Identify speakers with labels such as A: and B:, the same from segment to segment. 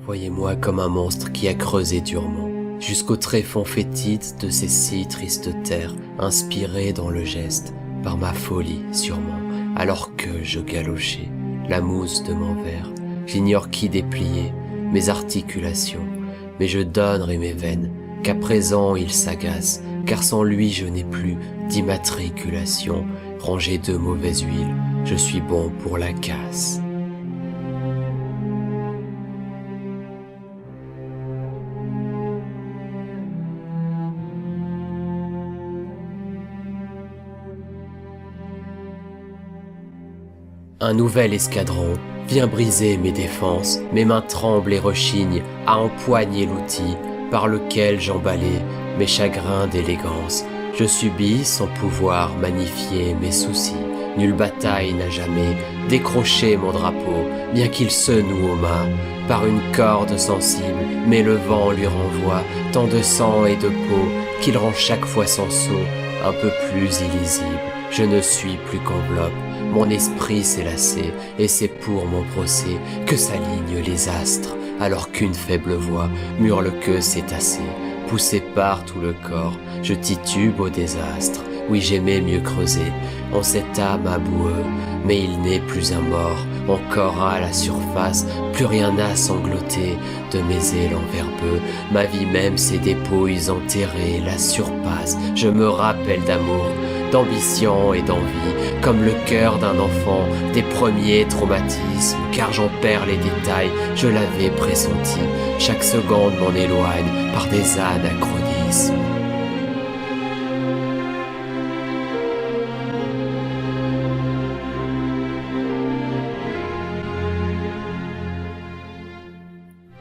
A: Voyez-moi comme un monstre qui a creusé durement, jusqu'au tréfonds fétide de ces si tristes terres, inspiré dans le geste, par ma folie sûrement, alors que je galochais la mousse de mon verre. J'ignore qui déplier mes articulations, mais je donnerai mes veines, qu'à présent il s'agace, car sans lui je n'ai plus d'immatriculation. Rangé de mauvaise huile, je suis bon pour la casse. Un nouvel escadron vient briser mes défenses, mes mains tremblent et rechignent à empoigner l'outil par lequel j'emballais mes chagrins d'élégance. Je subis sans pouvoir magnifier mes soucis. Nulle bataille n'a jamais décroché mon drapeau, bien qu'il se noue aux mains par une corde sensible, mais le vent lui renvoie tant de sang et de peau qu'il rend chaque fois son saut un peu plus illisible. Je ne suis plus qu'enveloppe, mon esprit s'est lassé, et c'est pour mon procès que s'alignent les astres, alors qu'une faible voix hurle que c'est assez. Poussé par tout le corps, je titube au désastre. Oui, j'aimais mieux creuser en cette âme à boueux, mais il n'est plus un mort, encore à la surface, plus rien à sangloter de mes élans verbeux. Ma vie même, ses dépouilles enterrées la surpasse. Je me rappelle d'amour, d'ambition et d'envie, comme le cœur d'un enfant, des premiers traumatismes, car j'en perds les détails, je l'avais pressenti. Chaque seconde m'en éloigne par des anachronismes.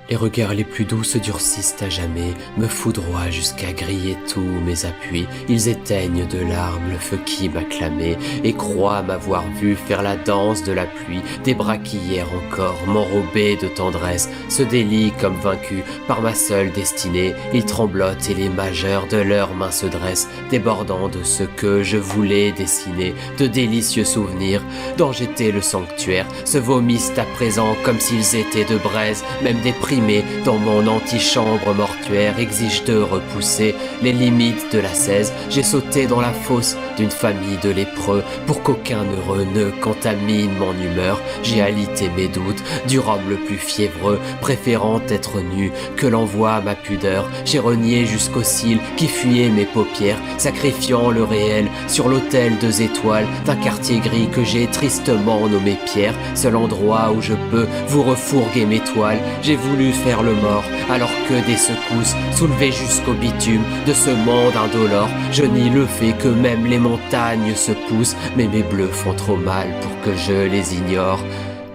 A: Les regards les plus doux se durcissent à jamais, me foudroient jusqu'à griller tous mes appuis. Ils éteignent de larmes le feu qui m'acclamait et croient m'avoir vu faire la danse de la pluie. Des bras qui hier encore m'enrobaient de tendresse se délient comme vaincus par ma seule destinée. Ils tremblotent et les majeurs de leurs mains se dressent, débordant de ce que je voulais dessiner, de délicieux souvenirs dont j'étais le sanctuaire, se vomissent à présent comme s'ils étaient de braise, même déprimés dans mon antichambre mortuaire, exige de repousser les limites de l'ascèse. J'ai sauté dans la fosse d'une famille de lépreux pour qu'aucun heureux ne contamine mon humeur. J'ai alité mes doutes du rhum le plus fiévreux, préférant être nu que l'envoi ma pudeur. J'ai renié jusqu'aux cils qui fuyaient mes paupières, sacrifiant le réel sur l'autel 2 étoiles d'un quartier gris que j'ai tristement nommé Pierre, seul endroit où je peux vous refourguer mes toiles. J'ai voulu faire le mort, alors que des secousses soulevées jusqu'au bitume de ce monde indolore. Je nie le fait que même les montagnes se poussent, mais mes bleus font trop mal pour que je les ignore.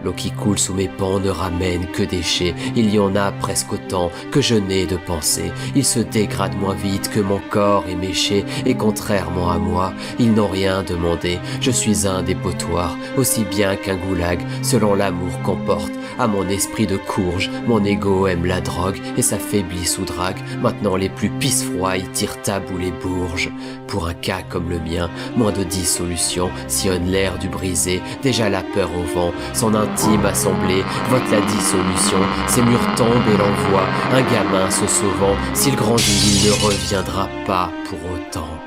A: L'eau qui coule sous mes pans ne ramène que déchets. Il y en a presque autant que je n'ai de pensée. Ils se dégradent moins vite que mon corps est méché. Et contrairement à moi, ils n'ont rien demandé. Je suis un dépotoir, aussi bien qu'un goulag, selon l'amour qu'on porte à mon esprit de courge. Mon ego aime la drogue et s'affaiblit sous drague. Maintenant les plus pisse-froids y tirent à bout les bourges. Pour un cas comme le mien, moins de dissolution sillonne l'air du brisé. Déjà la peur au vent, son intime assemblée vote la dissolution. Ces murs tombent et l'envoient un gamin se sauvant. S'il grandit, il ne reviendra pas pour autant.